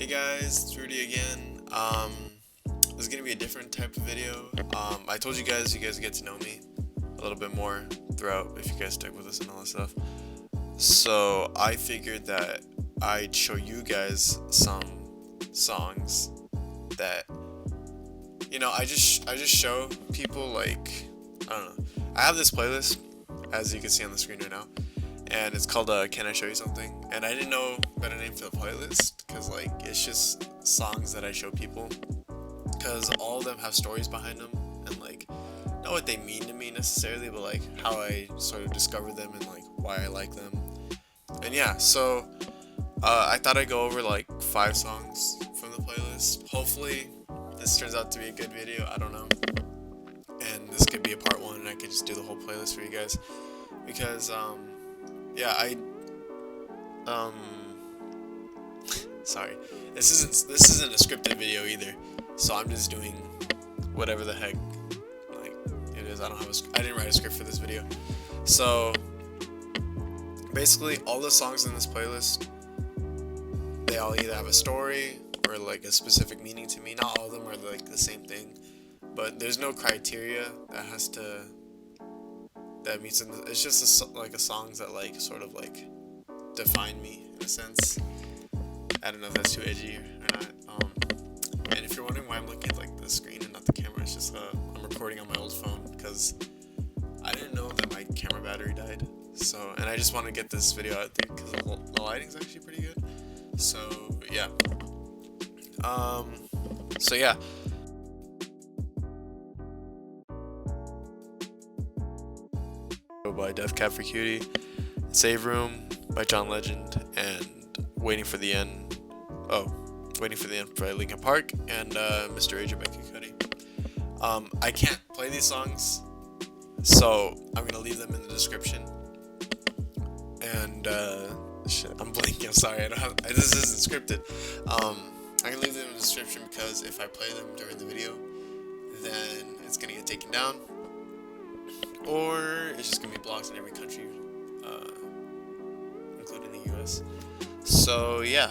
Hey guys, it's Rudy again. This is gonna be a different type of video. I told you guys get to know me a little bit more throughout if you guys stick with us and all that stuff. So I figured that I'd show you guys some songs that I just show people like I don't know. I have this playlist as you can see on the screen right now, and it's called "Can I Show You Something?" And I didn't know a better name for the playlist because like it's just songs that I show people because all of them have stories behind them and like not what they mean to me necessarily, but like how I sort of discovered them and like why I like them. And yeah, so I thought I'd go over like 5 songs from the playlist. Hopefully, this turns out to be a good video. I don't know, and this could be a part one, and I could just do the whole playlist for you guys because yeah, um sorry, this isn't a scripted video either, so I'm just doing whatever the heck like it is. I didn't write a script for this video, so basically all the songs in this playlist, they all either have a story or like a specific meaning to me. Not all of them are like the same thing, but there's no criteria that meets in it's just like a songs that like sort of like define me in a sense. I don't know if that's too edgy or not. And if you're wondering why I'm looking at like the screen and not the camera, it's just I'm recording on my old phone because I didn't know that my camera battery died. So, and I just want to get this video out there because the lighting's actually pretty good. So yeah. So yeah. By Def Cab for Cutie, Save Room by John Legend, and Waiting for the End. Oh, Waiting for the End by Linkin Park, and Mr. Age by Kid Cudi. I can't play these songs, so I'm gonna leave them in the description. And shit, I'm blanking. I'm sorry. I don't have. This isn't scripted. I'm gonna leave them in the description because if I play them during the video, then it's gonna get taken down, or it's just gonna be blocked in every country, including the U.S. So yeah,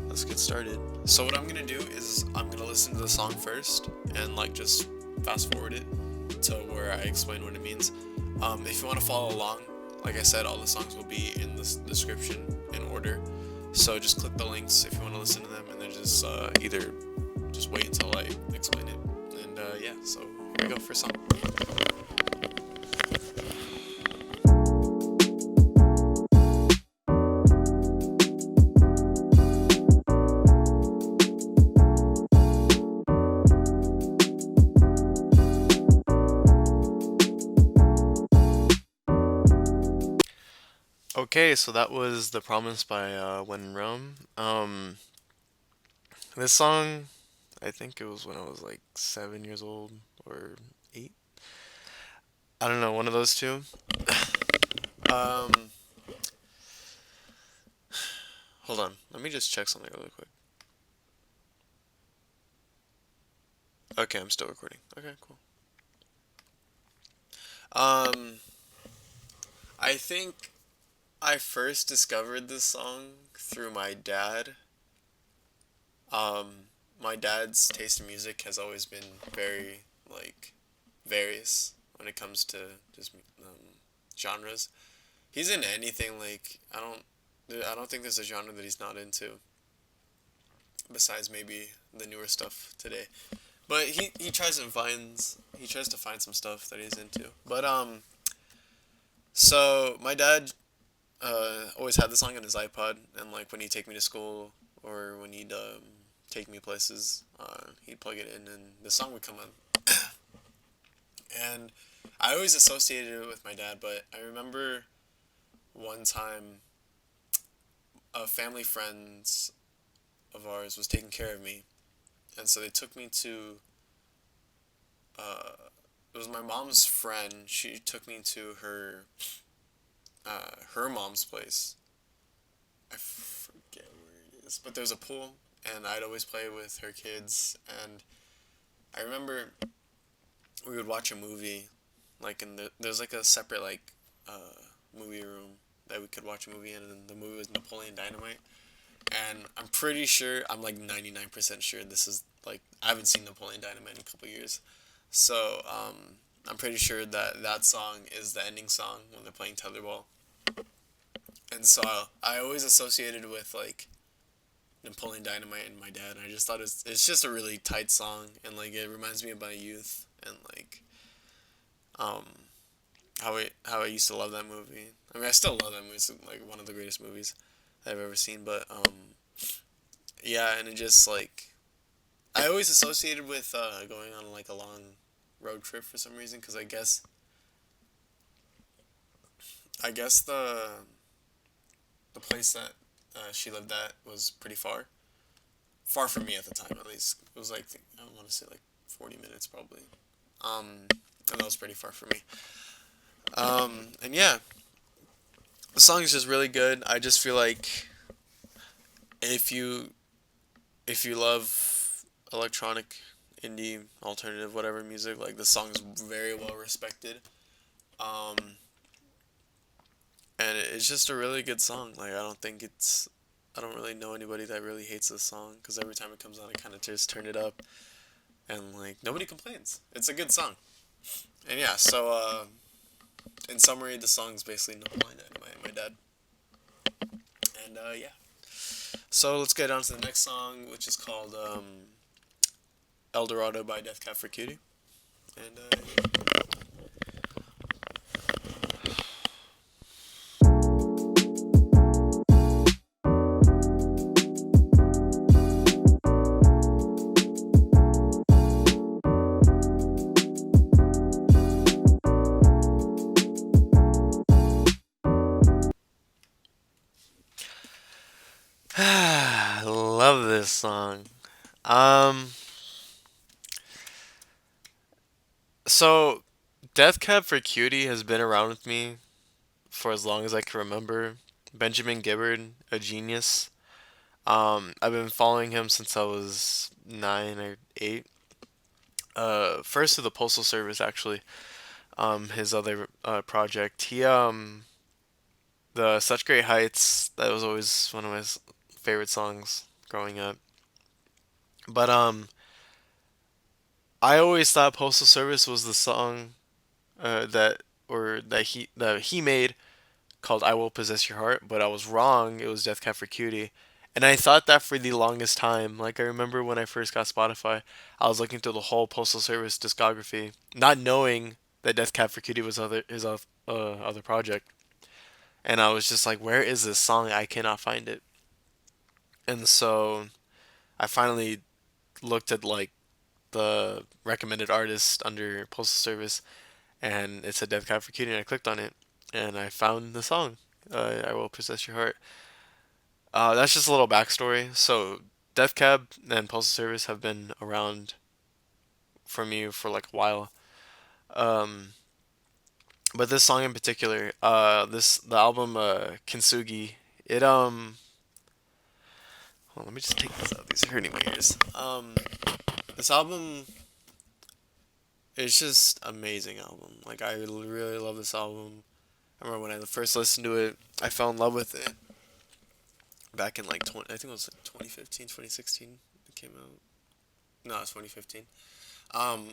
let's get started. So what I'm gonna do is I'm gonna listen to the song first and like just fast forward it to where I explain what it means. If you want to follow along, like I said, all the songs will be in the description in order. So just click the links if you want to listen to them, and then just either just wait until I explain it. And yeah, so here we go, first song. Okay, so that was The Promise by When in Rome. This song, I think it was when I was like 7 years old or 8. I don't know, one of those two. Um, Hold on, let me just check something really quick. Okay, I'm still recording. Okay, cool. Um, I think I first discovered this song through my dad. My dad's taste in music has always been very like various when it comes to just genres. He's into anything. Like I don't think there's a genre that he's not into besides maybe the newer stuff today. But he tries to find some stuff that he's into. But so my dad always had the song on his iPod, and like when he'd take me to school or when he'd take me places, he'd plug it in, and the song would come on. And I always associated it with my dad, but I remember one time a family friends of ours was taking care of me, and so they took me to. It was my mom's friend. She took me to her mom's place. I forget where it is, but there's a pool, and I'd always play with her kids. And I remember we would watch a movie, like there's like a separate like movie room that we could watch a movie in, and the movie was Napoleon Dynamite. And I'm pretty sure, I'm like 99% sure this is like, I haven't seen Napoleon Dynamite in a couple years. So, I'm pretty sure that that song is the ending song when they're playing tetherball. And so I always associated with like Napoleon Dynamite and my dad. And I just thought it's just a really tight song, and like it reminds me of my youth and like um how I used to love that movie. I mean, I still love that movie. It's like one of the greatest movies I've ever seen. But yeah, and it just like I always associated with going on like a long road trip for some reason, because I guess the place that she lived at was pretty far from me at the time, at least. It was like, I want to say like 40 minutes probably. And that was pretty far from me. And yeah, the song is just really good. I just feel like if you if you love electronic, indie, alternative, whatever music, like the song's very well respected. Um, and it's just a really good song. Like I don't really know anybody that really hates this song, because every time it comes on, I kind of just turn it up, and like nobody complains. It's a good song. And yeah, so in summary, the song's basically Napoleon Dynamite, my dad. And yeah, so let's get on to the next song, which is called El Dorado by Death Cab for Cutie. And love this song. Um, so Death Cab for Cutie has been around with me for as long as I can remember. Benjamin Gibbard, a genius. I've been following him since I was 9 or 8. First to the Postal Service, actually. His other project. The Such Great Heights. That was always one of my favorite songs growing up. But I always thought Postal Service was the song that he made, called "I Will Possess Your Heart," but I was wrong. It was Death Cab for Cutie. And I thought that for the longest time. Like, I remember when I first got Spotify, I was looking through the whole Postal Service discography, not knowing that Death Cab for Cutie was other project. And I was just like, where is this song? I cannot find it. And so I finally looked at like the recommended artist under Postal Service, and it said Death Cab for Cutie, and I clicked on it, and I found the song, "I Will Possess Your Heart." That's just a little backstory. So Death Cab and Postal Service have been around for me for like a while. Um, but this song in particular, the album Kintsugi, it hold on, let me just take this out. These are hurting my ears. This album is just amazing album. Like, I really love this album. I remember when I first listened to it, I fell in love with it back in like 20, I think it was like 2015, 2016 it came out. No, it was 2015. Um,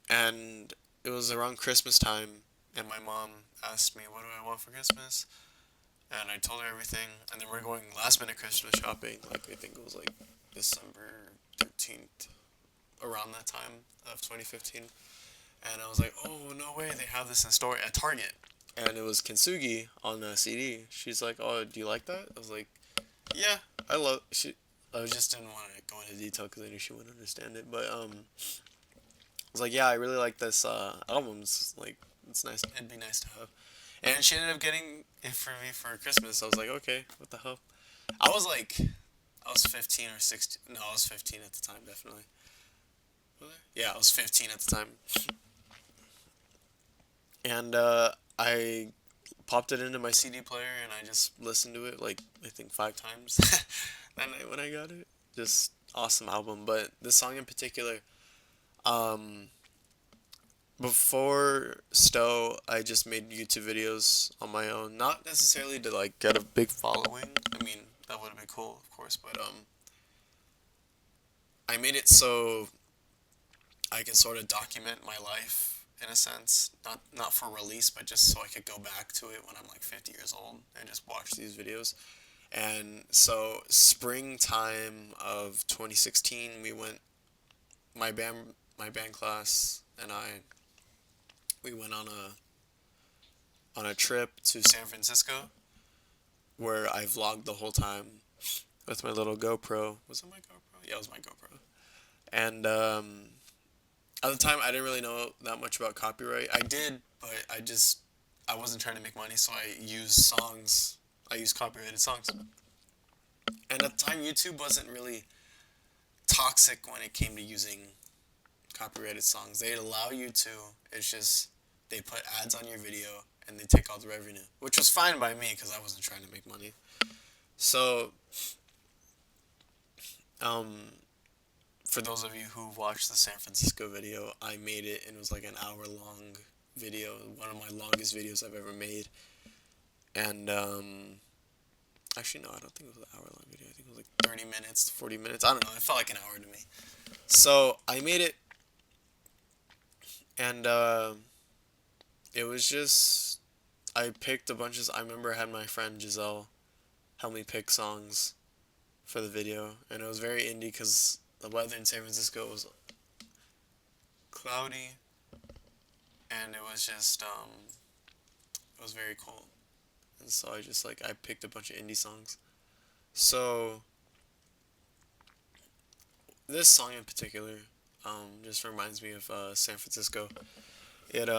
and it was around Christmas time, and my mom asked me, "What do I want for Christmas?" And I told her everything, and then we're going last minute Christmas shopping. Like, I think it was like December 13th, around that time of 2015. And I was like, "Oh, no way, they have this in store at Target." And it was Kintsugi on the CD. She's like, "Oh, do you like that?" I was like, "Yeah, I love." I just didn't want to go into detail because I knew she wouldn't understand it. But I was like, "Yeah, I really like this album. It's like, it's nice. It'd be nice to have." And she ended up getting it for me for Christmas. I was like, "Okay, what the hell?" I was like, I was 15 or 16. No, I was 15 at the time, definitely. Was I? Yeah, I was 15 at the time. And I popped it into my CD player, and I just listened to it like, I think 5 times that night when I got it. Just awesome album. But this song in particular, um, before Stowe, I just made YouTube videos on my own, not necessarily to like get a big following. I mean, that would have been cool, of course, but I made it so I can sort of document my life in a sense, not for release, but just so I could go back to it when I'm like 50 years old and just watch these videos. And so springtime of 2016, we went my band class and we went on a trip to San Francisco where I vlogged the whole time with my little GoPro. Was it my GoPro? Yeah, it was my GoPro. And at the time, I didn't really know that much about copyright. I did, but I wasn't trying to make money, so I used songs. I used copyrighted songs. And at the time, YouTube wasn't really toxic when it came to using copyrighted songs. They'd allow you to. It's just they put ads on your video and they take all the revenue, which was fine by me because I wasn't trying to make money. So, um, for those of you who watched the San Francisco video, I made it and it was like an hour long video, one of my longest videos I've ever made. And actually no, I don't think it was an hour long video. I think it was like 30 minutes, 40 minutes. I don't know. It felt like an hour to me. So I made it, and it was just I picked a bunch of. I remember I had my friend Giselle help me pick songs for the video, and it was very indie because the weather in San Francisco was cloudy, and it was just it was very cold, and so I just like I picked a bunch of indie songs. So this song in particular, just reminds me of San Francisco. It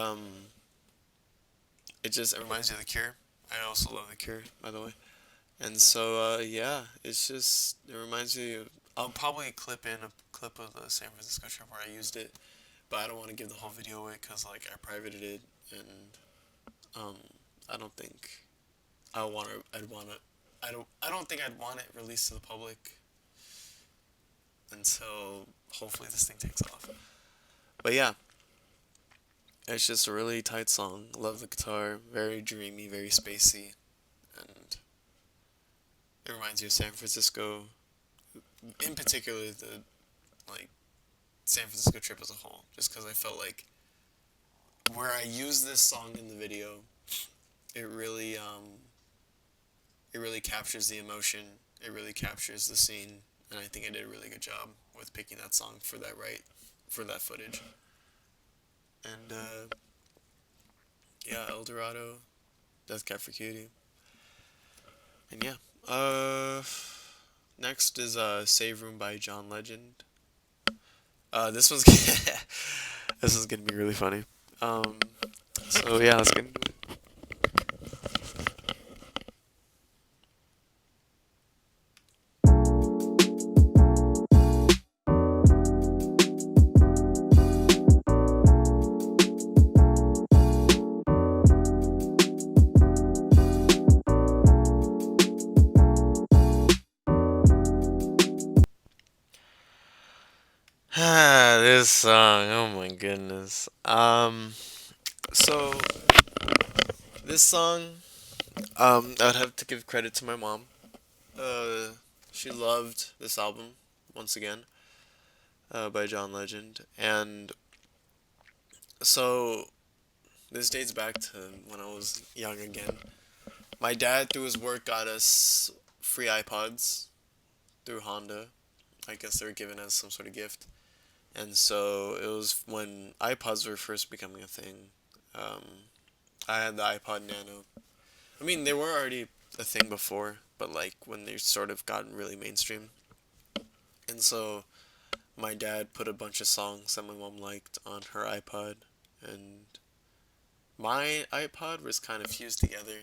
it just it reminds me of The Cure. I also love The Cure, by the way. And so yeah, it's just it reminds me of. I'll probably clip in a clip of the San Francisco trip where I used it, but I don't want to give the whole video away because like I privated it and um I don't think I want to. I'd want to. I don't think I'd want it released to the public until hopefully this thing takes off. But yeah, it's just a really tight song. Love the guitar, very dreamy, very spacey, and it reminds you of San Francisco. In particular, the like San Francisco trip as a whole, just because I felt like where I used this song in the video, it really it really captures the emotion. It really captures the scene, and I think I did a really good job with picking that song for for that footage. And yeah, El Dorado, Death Cab for Cutie, and yeah. Next is Save Room by John Legend. This one's this is gonna be really funny. Um, so yeah, let's get into it. Ah, this song. Oh my goodness. So this song, I would have to give credit to my mom. Uh, she loved this album once again, by John Legend, and so this dates back to when I was young again. My dad, through his work, got us free iPods through Honda. I guess they were given as some sort of gift. And so it was when iPods were first becoming a thing. Um, I had the iPod Nano. I mean, they were already a thing before, but like when they sort of gotten really mainstream. And so my dad put a bunch of songs that my mom liked on her iPod, and my iPod was kind of fused together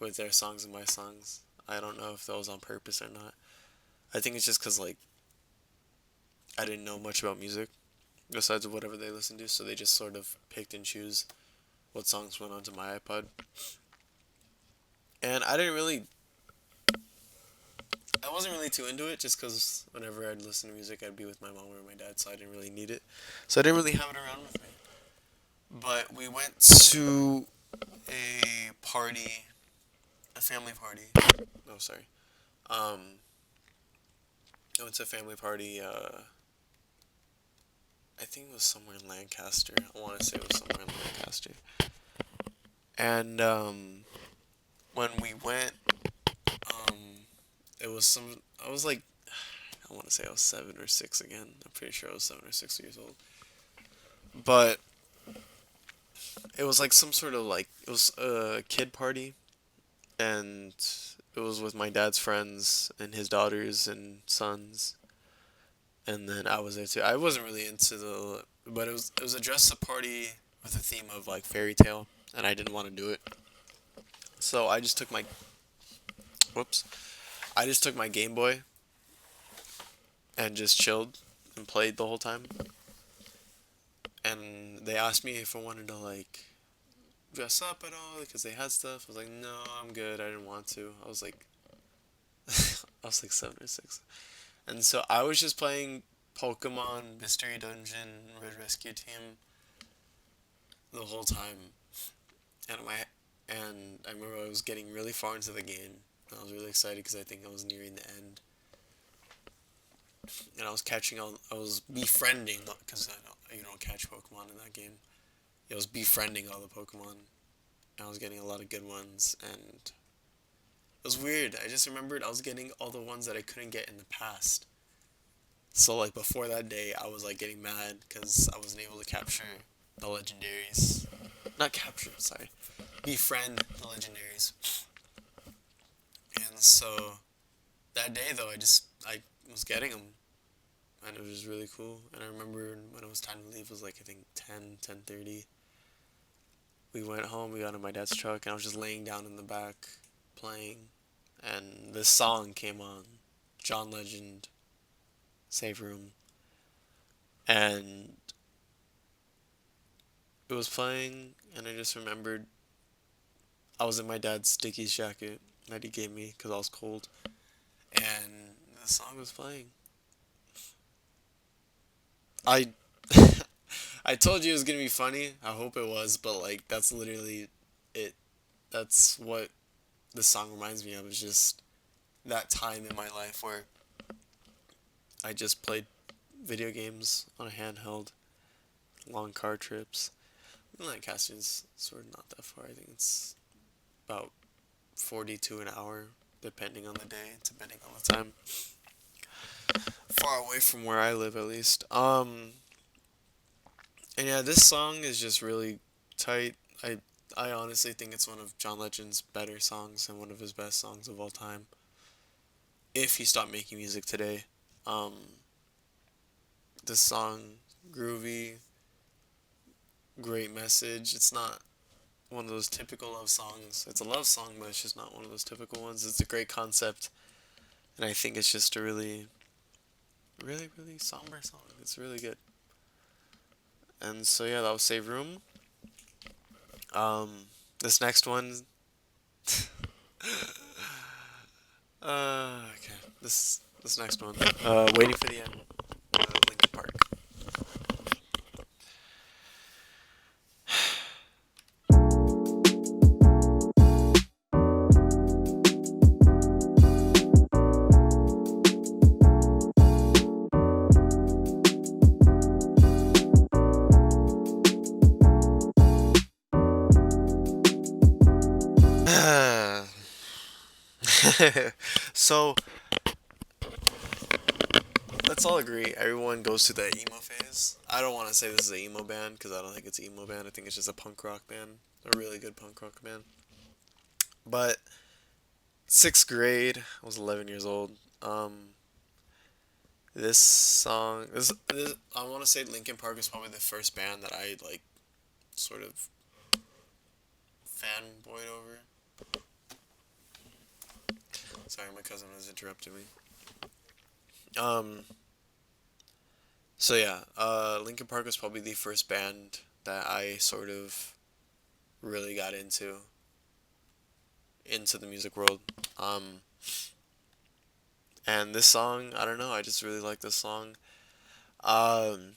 with their songs and my songs. I don't know if that was on purpose or not. I think it's just because like I didn't know much about music besides whatever they listened to, so they just sort of picked and choose what songs went onto my iPod. And I wasn't really too into it just because whenever I'd listen to music, I'd be with my mom or my dad, so I didn't really need it. So I didn't really have it around with me. But we went to a party, a family party. No, sorry. Um, I went to a family party. I think it was somewhere in Lancaster. I want to say it was somewhere in Lancaster. And when we went, um, it was some. I was like, I want to say I was 7 or 6 again. I'm pretty sure I was 7 or 6 years old. But it was like some sort of like it was a kid party, and it was with my dad's friends and his daughters and sons, and then I was there too. I wasn't really into but it was a dress up party with a theme of like fairy tale, and I didn't want to do it. So I just took my whoops. I just took my Game Boy and just chilled and played the whole time. And they asked me if I wanted to like dress up at all because they had stuff. I was like, no, I'm good. I didn't want to. I was like, I was like 7 or 6, and so I was just playing Pokemon Mystery Dungeon Red Rescue Team the whole time, and I remember I was getting really far into the game. And I was really excited because I think I was nearing the end, and I was befriending because you don't catch Pokemon in that game. I was befriending all the Pokemon. And I was getting a lot of good ones, and it was weird. I just remembered I was getting all the ones that I couldn't get in the past. So like before that day, I was like getting mad because I wasn't able to capture the legendaries. Not capture, sorry. Befriend the legendaries. And so that day though, I was getting them, and it was really cool. And I remember when it was time to leave, it was like I think 10:30. We went home. We got in my dad's truck, and I was just laying down in the back playing, and this song came on, John Legend, Save Room, and it was playing, and I just remembered I was in my dad's Dickies jacket that he gave me because I was cold, and the song was playing. I I told you it was gonna be funny. I hope it was, but like that's literally it. That's what this song reminds me of. Is just that time in my life where I just played video games on a handheld, long car trips. Lancaster's sort of not that far. I think it's about 42 an hour, depending on the day, depending on the time. Far away from where I live, at least. And yeah, this song is just really tight. I honestly think it's one of John Legend's better songs and one of his best songs of all time. If he stopped making music today, um, this song, groovy, great message. It's not one of those typical love songs. It's a love song, but it's just not one of those typical ones. It's a great concept, and I think it's just a really, really, really somber song. It's really good. And so yeah, that was Save Room. Um, this next one, okay, this next one, Waiting for the End, Linkin Park. So let's all agree, everyone goes through that emo phase. I don't want to say this is an emo band because I don't think it's an emo band. I think it's just a punk rock band, a really good punk rock band. But sixth grade, I was 11 years old. This song, this I want to say Linkin Park is probably the first band that I like, sort of fanboyed over. Sorry, my cousin was interrupting me. Um, so yeah, Linkin Park was probably the first band that I sort of really got into the music world. Um, and this song, I don't know, I just really like this song. Um,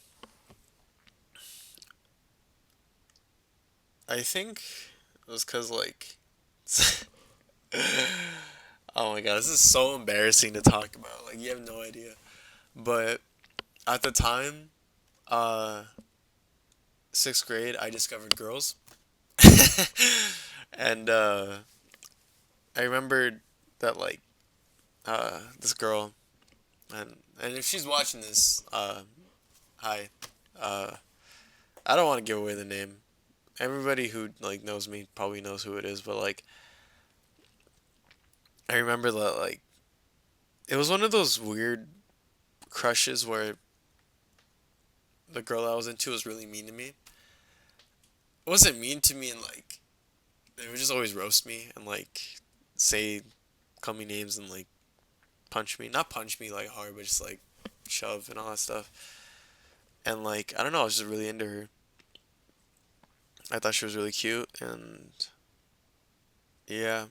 I think it was cause like, oh my god, this is so embarrassing to talk about. Like you have no idea. But at the time, uh, sixth grade, I discovered girls, and I remembered that like this girl, and if she's watching this, hi, uh, I don't want to give away the name. Everybody who like knows me probably knows who it is, but like I remember that like it was one of those weird crushes where the girl I was into was really mean to me. It wasn't mean to me and like they would just always roast me and like say call me names and like punch me. Not punch me like hard, but just like shove and all that stuff. And like I don't know, I was just really into her. I thought she was really cute and yeah.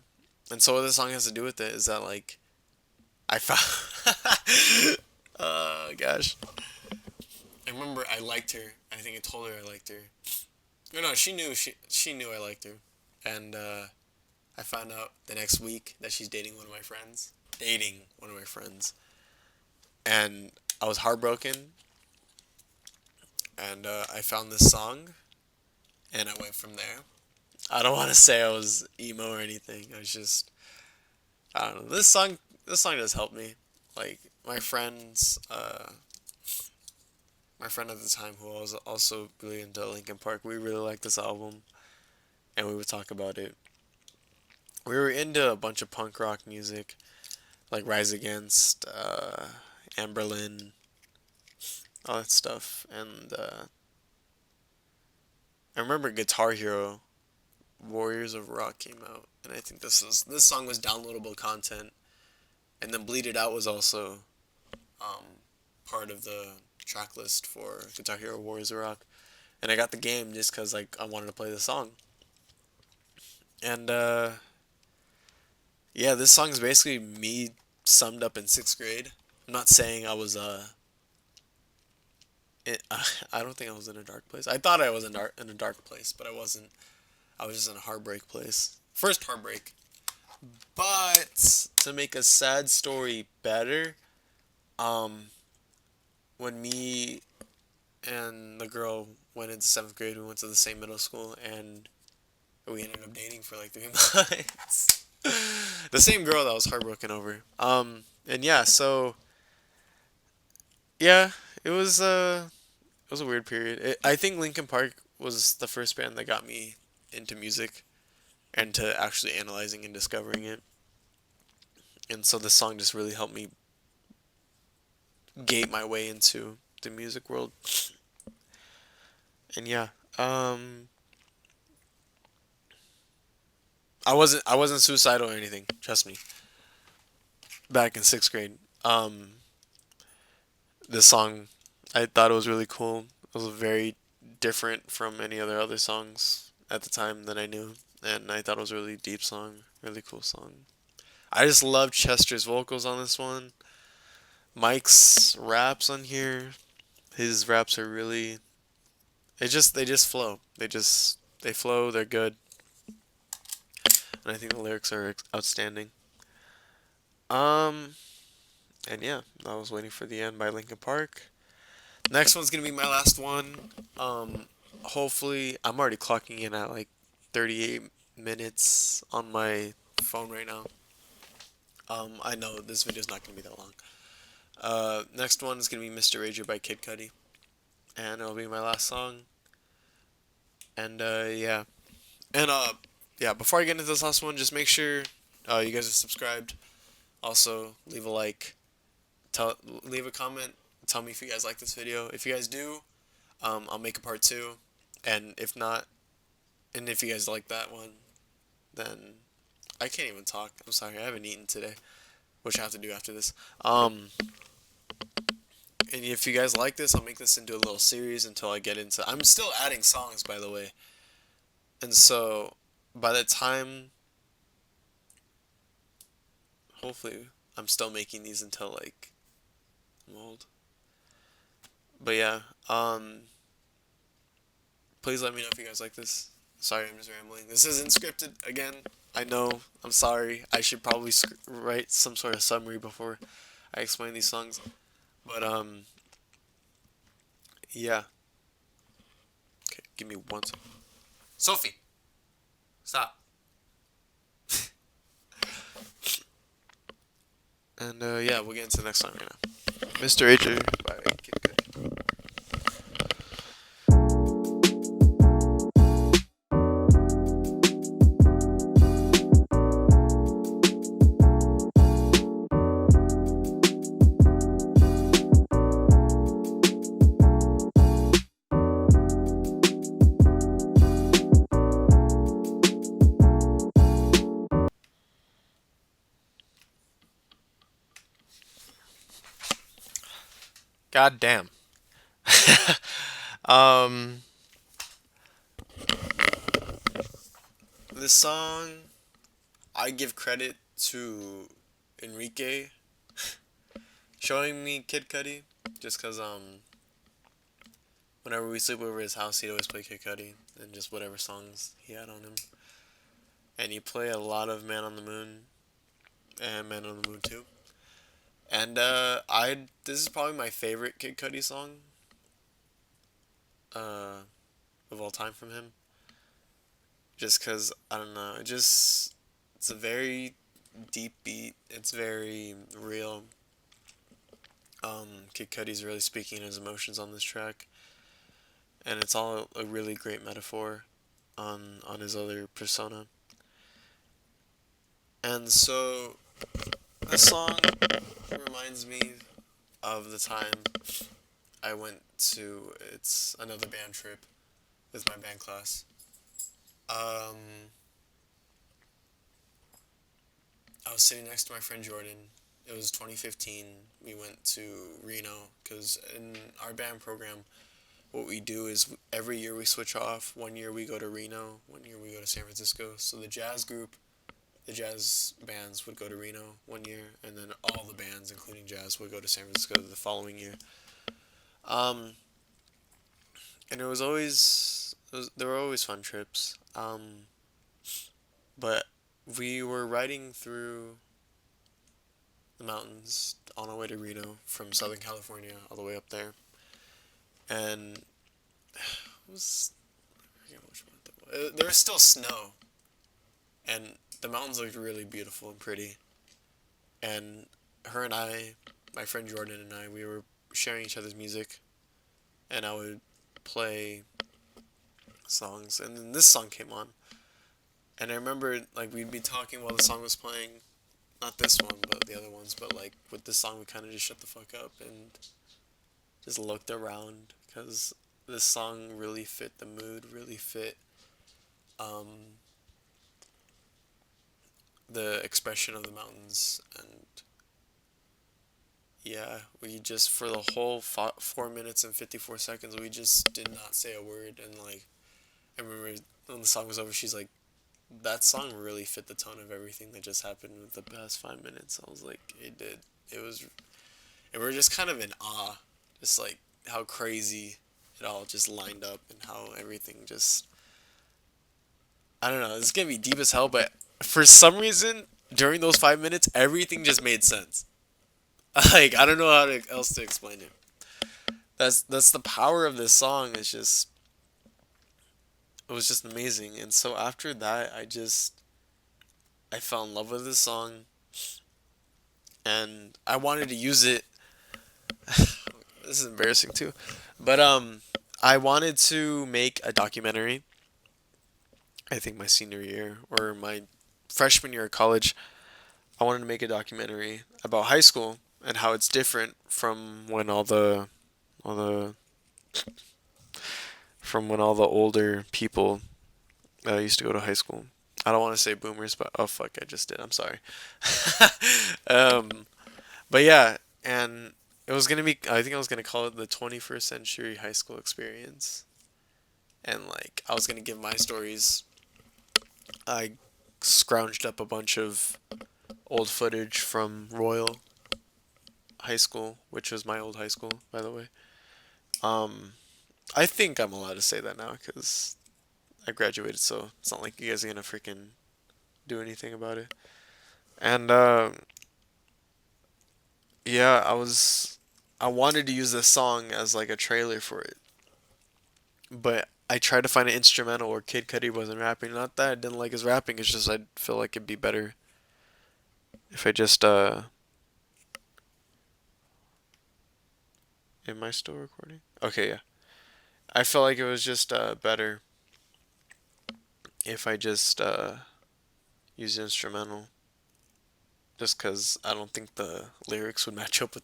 And so what this song has to do with it is that like I found oh gosh. I remember I liked her. I think I told her I liked her. No, she knew I liked her. And I found out the next week that she's dating one of my friends. Dating one of my friends. And I was heartbroken. And I found this song. And I went from there. I don't want to say I was emo or anything. I was just, I don't know. This song does help me. Like my friend at the time who was also really into Linkin Park. We really liked this album, and we would talk about it. We were into a bunch of punk rock music, like Rise Against, Amberlin, all that stuff. And I remember Guitar Hero, Warriors of Rock came out, and I think this song was downloadable content, and then Bleed It Out was also um, part of the track list for Guitar Hero Warriors of Rock. And I got the game just because like I wanted to play the song. And yeah, this song is basically me summed up in sixth grade. I'm not saying I was I don't think I was in a dark place. I thought I was in a dark place, but I wasn't. I was just in a heartbreak place. First heartbreak. But to make a sad story better, um, when me and the girl went into seventh grade, we went to the same middle school, and we ended up dating for like 3 months. The same girl that I was heartbroken over. And yeah, so yeah, it was a weird period. I think Linkin Park was the first band that got me into music and to actually analyzing and discovering it. And so this song just really helped me gate my way into the music world. And yeah, um, I wasn't suicidal or anything. Trust me. Back in sixth grade, this song, I thought it was really cool. It was very different from any other songs at the time that I knew, and I thought it was a really deep song, really cool song. I just love Chester's vocals on this one. Mike's raps on here, his raps are really, they just flow. They flow. They're good, and I think the lyrics are outstanding. Um, and yeah, I was waiting for the end by Linkin Park. Next one's gonna be my last one. Hopefully, I'm already clocking in at like 38 minutes on my phone right now. I know this video's not gonna be that long. Next one is gonna be Mr. Rager by Kid Cudi, and it'll be my last song. And yeah, and yeah. Before I get into this last one, just make sure you guys are subscribed. Also, leave a like. Leave a comment. Tell me if you guys like this video. If you guys do, I'll make a part two. And if not, and if you guys like that one, then I can't even talk. I'm sorry, I haven't eaten today, which I have to do after this. And if you guys like this, I'll make this into a little series until I get into. I'm still adding songs, by the way, and so by the time, hopefully, I'm still making these until like I'm old. But yeah, please let me know if you guys like this. Sorry, I'm just rambling. This isn't scripted again. I know. I'm sorry. I should probably write some sort of summary before I explain these songs. But yeah. Okay, give me one second. Sophie, stop. And yeah, we'll get into the next song right now. Mr. H by Kid Cudi. God damn. um, this song, I give credit to Enrique showing me Kid Cudi, just cause whenever we sleep over his house, he'd always play Kid Cudi and just whatever songs he had on him, and he played a lot of Man on the Moon and Man on the Moon 2. And I this is probably my favorite Kid Cudi song uh of all time from him, just cause I don't know, it's a very deep beat. It's very real. Kid Cudi's really speaking his emotions on this track, and it's all a really great metaphor on his other persona. And so this song reminds me of the time I went to it's another band trip with my band class. Um, I was sitting next to my friend Jordan. It was 2015. We went to Reno because in our band program, what we do is every year we switch off. One year we go to Reno, one year we go to San Francisco. So the jazz bands would go to Reno one year, and then all the bands, including jazz, would go to San Francisco the following year. Um, and there were always fun trips. But we were riding through the mountains on our way to Reno from Southern California all the way up there, and it was I forget which month it was. There was still snow, and the mountains looked really beautiful and pretty. And her and I, my friend Jordan and I, we were sharing each other's music, and I would play songs, and then this song came on, and I remember like we'd be talking while the song was playing, not this one, but the other ones, but like with this song, we kind of just shut the fuck up and just looked around because this song really fit the mood, really fit um, the expression of the mountains, and yeah, we just for the whole 4 minutes and 54 seconds, we just did not say a word, and like I remember when the song was over, she's like, "That song really fit the tone of everything that just happened with the past 5 minutes." I was like, "It did." It was, and we are just kind of in awe, just like how crazy it all just lined up and how everything just. I don't know. It's gonna be deep as hell, but for some reason during those 5 minutes, everything just made sense. Like I don't know else to explain it. That's the power of this song. It's just it was just amazing. And so after that, I fell in love with this song, and I wanted to use it. This is embarrassing too, but I wanted to make a documentary. I think my senior year or my freshman year of college, I wanted to make a documentary about high school and how it's different all the from when all the older people used to go to high school. I don't want to say boomers, but oh fuck, I just did. I'm sorry. um, but yeah, and it was gonna be. I think I was gonna call it the 21st century high school experience, and like I was gonna give my stories. I scrounged up a bunch of old footage from Royal High School, which was my old high school, by the way. Um, I think I'm allowed to say that now because I graduated, so it's not like you guys are gonna freaking do anything about it. And yeah, I wanted to use this song as like a trailer for it, but I tried to find an instrumental where Kid Cudi wasn't rapping. Not that I didn't like his rapping, it's just I feel like it'd be better if I just am I still recording? Okay, yeah. I felt like it was just better if I just used instrumental, just cuz I don't think the lyrics would match up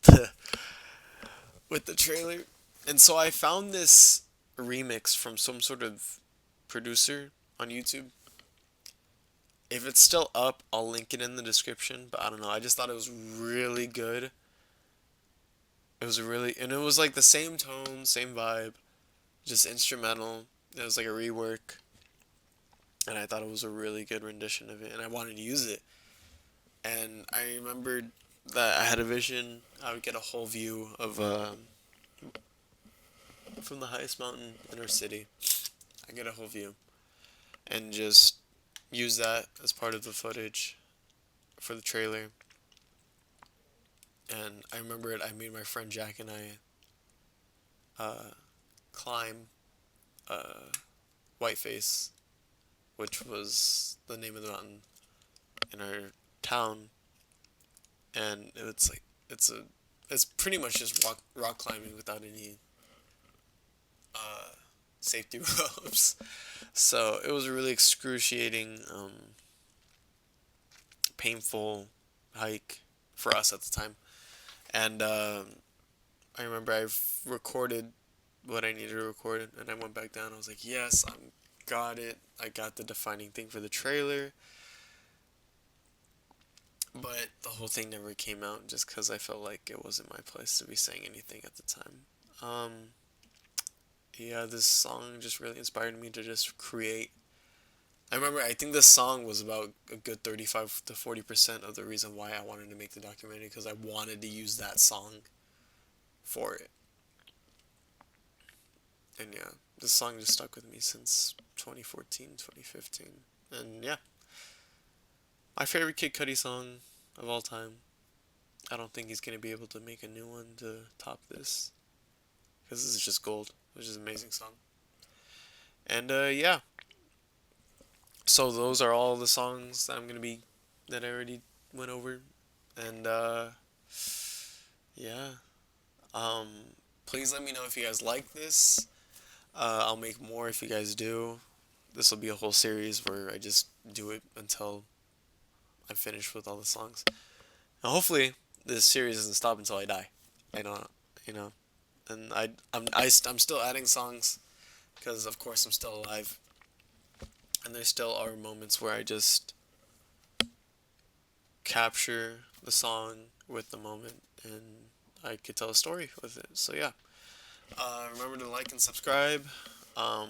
with the trailer. And so I found this remix from some sort of producer on YouTube. If it's still up, I'll link it in the description, but I don't know. I just thought it was really good. It was really, and it was like the same tone, same vibe, just instrumental. It was like a rework, and I thought it was a really good rendition of it, and I wanted to use it. And I remembered that I had a vision. I would get a whole view of from the highest mountain in our city. I get a whole view, and just use that as part of the footage for the trailer. And I remember it. I made my friend Jack and I climb Whiteface, which was the name of the mountain in our town, and it's like it's pretty much just rock climbing without any safety ropes. So it was a really excruciating, painful hike for us at the time. And I remember I recorded what I needed to record, and I went back down. I was like, yes, I got it. I got the defining thing for the trailer. But the whole thing never came out just because I felt like it wasn't my place to be saying anything at the time. Um, yeah, this song just really inspired me to just create. I remember, I think this song was about a good 35 to 40% of the reason why I wanted to make the documentary, because I wanted to use that song for it. And yeah, this song just stuck with me since 2014, 2015. And yeah, my favorite Kid Cudi song of all time. I don't think he's going to be able to make a new one to top this, because this is just gold. Which is an amazing song. And yeah, so those are all the songs that that I already went over. And yeah, um, please let me know if you guys like this. I'll make more if you guys do. This will be a whole series where I just do it until I'm finished with all the songs. And hopefully, this series doesn't stop until I die. I don't, you know. And I'm still adding songs because, of course, I'm still alive. And there still are moments where I just capture the song with the moment, and I could tell a story with it. So yeah, remember to like and subscribe. Um,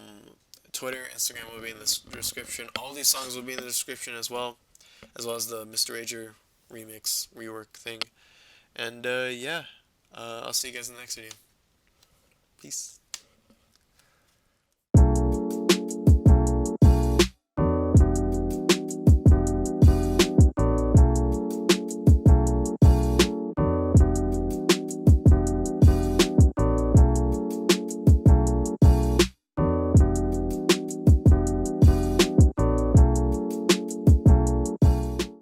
Twitter, Instagram will be in the description. All these songs will be in the description as well as the Mr. Ager remix rework thing. And yeah, I'll see you guys in the next video. Peace.